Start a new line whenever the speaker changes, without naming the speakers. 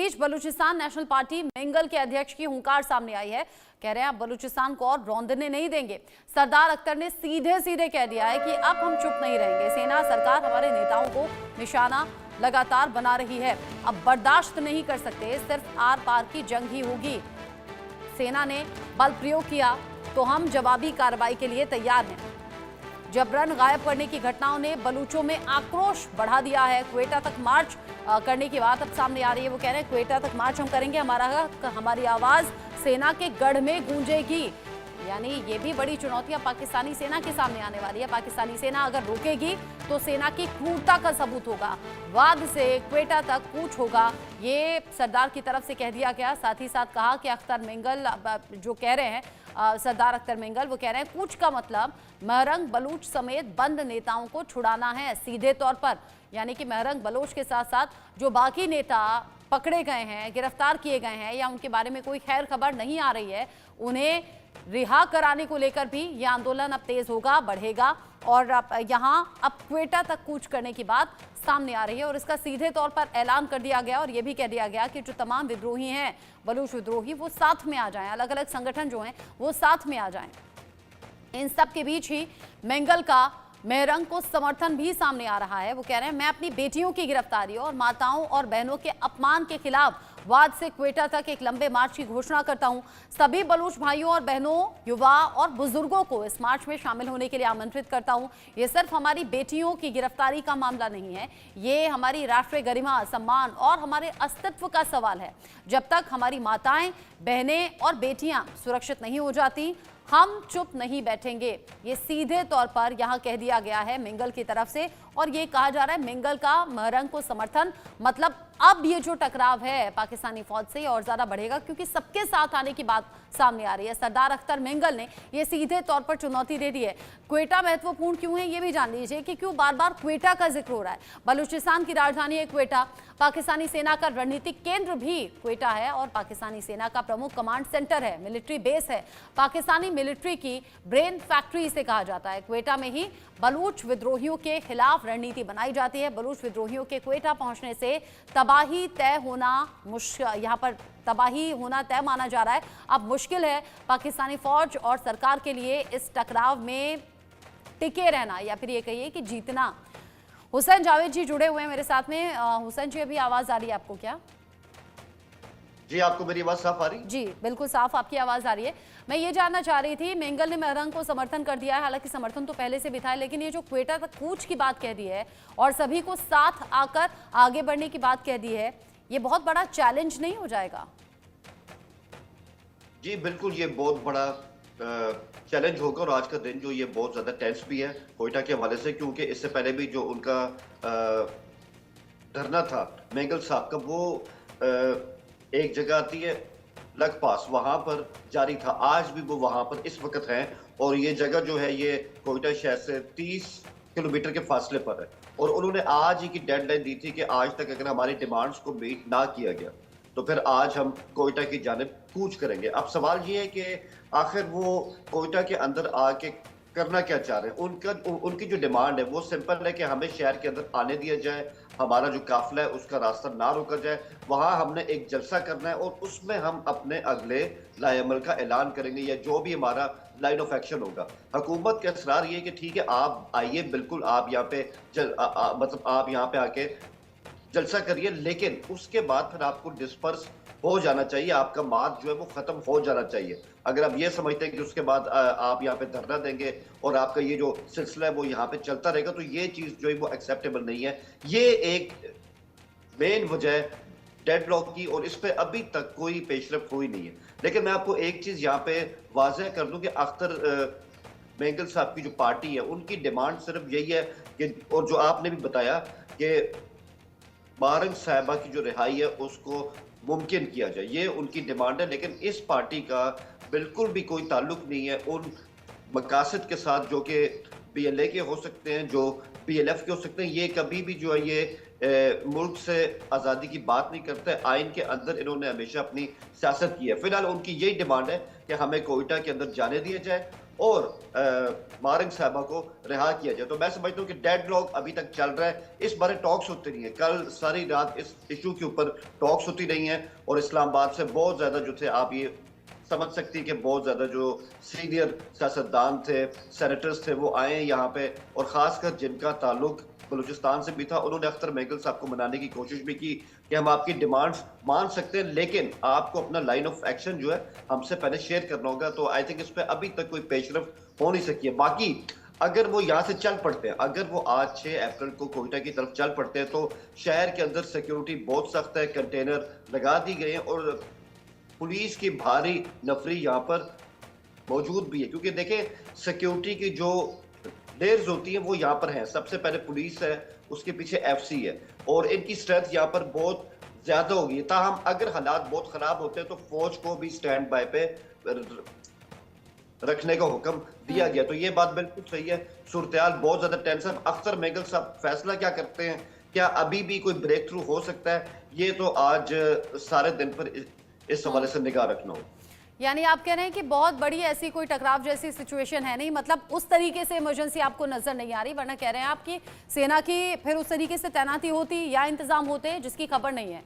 बीच Balochistan national party Mengal के अध्यक्ष की हुंकार सामने आई है। कह रहे हैं अब बलूचिस्तान को और रौंदने नहीं देंगे। सरदार अख्तर ने सीधे सीधे कह दिया है कि अब हम चुप नहीं रहेंगे। सेना सरकार हमारे नेताओं को निशाना लगातार बना रही है, अब बर्दाश्त नहीं कर सकते, सिर्फ आर पार की जंग ही होगी। सेना ने बल प्रयोग किया तो हम जवाबी कार्रवाई के लिए तैयार हैं। जबरन गायब करने की घटनाओं ने बलूचों में आक्रोश बढ़ा दिया है। क्वेटा तक मार्च करने की बात अब सामने आ रही है। वो कह रहे हैं क्वेटा तक मार्च हम करेंगे, हमारी आवाज सेना के गढ़ में गूंजेगी। यानी ये भी बड़ी चुनौतियां पाकिस्तानी सेना के सामने आने वाली है। पाकिस्तानी सेना अगर रुकेगी तो सेना की क्रूरता का सबूत होगा। वाद से क्वेटा तक कूच होगा, ये सरदार की तरफ से कह दिया गया। साथ ही साथ कहा कि अख्तर मेंगल जो कह रहे हैं, सरदार अख्तर मेंगल वो कह रहे हैं कूच का मतलब महरंग बलूच समेत बंद नेताओं को छुड़ाना है सीधे तौर पर। यानी कि महरंग बलोच के साथ साथ जो बाकी नेता पकड़े गए हैं, गिरफ्तार किए गए हैं या उनके बारे में कोई खैर खबर नहीं आ रही है, उन्हें रिहा कराने को लेकर भी यह आंदोलन अब तेज होगा, बढ़ेगा। और अब क्वेटा तक कूच करने की बात सामने आ रही है और इसका सीधे तौर पर ऐलान कर दिया गया और यह भी कह दिया गया कि जो तमाम विद्रोही हैं, बलूच विद्रोही, वो साथ में आ जाएं, अलग अलग संगठन जो हैं वो साथ में आ जाएं। इन सब के बीच ही मेंगल का महरंग को समर्थन भी सामने आ रहा है। वो कह रहे हैं मैं अपनी बेटियों की गिरफ्तारी और माताओं और बहनों के अपमान के खिलाफ वाद से क्वेटा तक एक लंबे मार्च की घोषणा करता हूं। सभी बलूच भाइयों और बहनों, युवा और बुजुर्गों को इस मार्च में शामिल होने के लिए आमंत्रित करता हूं। ये सिर्फ हमारी बेटियों की गिरफ्तारी का मामला नहीं है, ये हमारी राष्ट्रीय गरिमा, सम्मान और हमारे अस्तित्व का सवाल है। जब तक हमारी माताएं, बहनें और बेटियां सुरक्षित नहीं हो जाती, हम चुप नहीं बैठेंगे। ये सीधे तौर पर यहां कह दिया गया है मेंगल की तरफ से। और ये कहा जा रहा है मेंगल का महरंग को समर्थन, मतलब अब ये जो टकराव है पाकिस्तानी फौज से और ज्यादा बढ़ेगा, क्योंकि सबके साथ आने की बात सामने आ रही है। सरदार अख्तर मेंगल ने ये सीधे तौर पर चुनौती दे दी है। क्वेटा महत्वपूर्ण क्यों है ये भी जान लीजिए कि क्यों बार बार क्वेटा का जिक्र हो रहा है। बलूचिस्तान की राजधानी है क्वेटा, पाकिस्तानी सेना का रणनीतिक केंद्र भी क्वेटा है और पाकिस्तानी सेना का प्रमुख कमांड सेंटर है, मिलिट्री बेस है। पाकिस्तानी मिलिट्री की ब्रेन फैक्ट्री इसे कहा जाता है। क्वेटा में ही बलूच विद्रोहियों के खिलाफ रणनीति बनाई जाती है। बलूच विद्रोहियों के क्वेटा पहुंचने से तबाही तय होना मुश्किल, यहाँ पर तबाही होना तय माना जा रहा है। अब मुश्किल है पाकिस्तानी फौज और सरकार के लिए इस टकराव में टिके रहना या फिर ये कहिए कि जीतना। हुसैन जावेद जी जुड़े हुए हैं मेरे साथ में। हुसैन जी, अभी आवाज आ रही है आपको क्या?
जी, आपको मेरी आवाज साफ आ रही है?
जी बिल्कुल साफ आपकी आवाज आ रही है। मैं ये जानना चाह रही थी, मेंगल ने महरंग को समर्थन कर दिया है, हालांकि समर्थन तो पहले से भी था, लेकिन ये जो क्वेटा तक कूच की बात कह दी है और सभी को साथ आकर आगे बढ़ने की बात कह दी है, ये बहुत बड़ा चैलेंज नहीं हो जाएगा?
जी बिल्कुल, ये बहुत बड़ा चैलेंज होगा और आज का दिन जो ये बहुत ज्यादा टेंस भी है क्वेटा के हवाले से, क्योंकि इससे पहले भी जो उनका धरना था मेंगल साहब का, वो एक जगह आती है लगपास, वहां पर जारी था। आज भी वो वहां पर इस वक्त हैं और ये जगह जो है ये क्वेटा शहर से 30 किलोमीटर के फासले पर है। और उन्होंने आज ही की डेडलाइन दी थी कि आज तक अगर हमारी डिमांड्स को मीट ना किया गया तो फिर आज हम क्वेटा की जानिब कूच करेंगे। अब सवाल ये है कि आखिर वो क्वेटा के अंदर आके करना क्या चाह रहे हैं। उनकी जो डिमांड है वो सिंपल है कि हमें शहर के अंदर आने दिया जाए, हमारा जो काफिला है उसका रास्ता ना रोका जाए, वहां हमने एक जलसा करना है और उसमें हम अपने अगले लाएअमल का ऐलान करेंगे या जो भी हमारा लाइन ऑफ एक्शन होगा। हुकूमत का इसरार ये कि ठीक है आप आइए, बिल्कुल आप यहाँ पे मतलब आप यहाँ पे आके जलसा करिए, लेकिन उसके बाद फिर आपको डिस्पर्स हो जाना चाहिए, आपका मार्च जो है वो खत्म हो जाना चाहिए। अगर आप ये समझते हैं कि उसके बाद आप यहाँ पे धरना देंगे और आपका ये जो सिलसिला है वो यहाँ पे चलता रहेगा, तो ये चीज जो है वो एक्सेप्टेबल नहीं है। ये एक मेन वजह डेडलॉक की और इस पे अभी तक कोई पेशरफ हुई नहीं है। लेकिन मैं आपको एक चीज यहाँ पे वाज़ेह कर दूं कि अख्तर मेंगल साहब की जो पार्टी है उनकी डिमांड सिर्फ यही है कि, और जो आपने भी बताया कि महरंग साहिबा की जो रिहाई है उसको मुमकिन किया जाए, ये उनकी डिमांड है। लेकिन इस पार्टी का बिल्कुल भी कोई ताल्लुक नहीं है उन मकासद के साथ जो कि PLA के हो सकते हैं, जो PLF के हो सकते हैं। ये कभी भी जो है ये मुल्क से आज़ादी की बात नहीं करते। आइन के अंदर इन्होंने हमेशा अपनी सियासत की है। फिलहाल उनकी यही डिमांड है कि हमें क्वेटा के अंदर जाने दिया जाए और मारिंग साहबा को रिहा किया जाए। तो मैं समझता हूँ कि डेडलॉक अभी तक चल रहा है, इस बारे टॉक्स होती रही है। कल सारी रात इस इशू के ऊपर टॉक्स होती रही हैं और इस्लामाबाद से बहुत ज्यादा जो थे, आप ये समझ सकती है कि बहुत ज्यादा जो सीनियर सियासतदान थे, सेनेटर्स थे, वो आए यहाँ पे, और खासकर जिनका ताल्लुक बलूचिस्तान से भी था, उन्होंने अख्तर मेंगल साहब को मनाने की कोशिश भी की कि हम आपकी डिमांड्स मान सकते हैं, लेकिन आपको अपना लाइन ऑफ एक्शन जो है हमसे पहले शेयर करना होगा। तो आई थिंक इस पर अभी तक कोई पेशरफ हो नहीं सकी है। बाकी अगर वो यहाँ से चल पड़ते हैं, अगर वो आज 6 अप्रैल को कोयटा की तरफ चल पड़ते हैं, तो शहर के अंदर सिक्योरिटी बहुत सख्त है, कंटेनर लगा दी गए हैं और पुलिस की भारी नफरी यहाँ पर मौजूद भी है। क्योंकि देखें, सिक्योरिटी की जो लेयर्स होती है वो यहाँ पर है। सबसे पहले पुलिस है, उसके पीछे एफसी है, और इनकी स्ट्रेंथ यहाँ पर बहुत ज्यादा होगी। ताहम अगर हालात बहुत खराब होते हैं तो फौज को भी स्टैंड बाय पे रखने का हुक्म दिया गया। तो ये बात बिल्कुल सही है। सूरत-ए-हाल बहुत ज्यादा टेंशन। अख्तर मेंगल साहब फैसला क्या करते हैं, क्या अभी भी कोई ब्रेक थ्रू हो सकता है, ये तो आज सारे दिन पर इस हवाले से निगाह रखना हो।
यानी आप कह रहे हैं कि बहुत बड़ी ऐसी कोई टकराव जैसी सिचुएशन है नहीं, मतलब उस तरीके से इमरजेंसी आपको नजर नहीं आ रही, वरना कह रहे हैं आप कि सेना की फिर उस तरीके से तैनाती होती या इंतजाम होते जिसकी खबर नहीं है।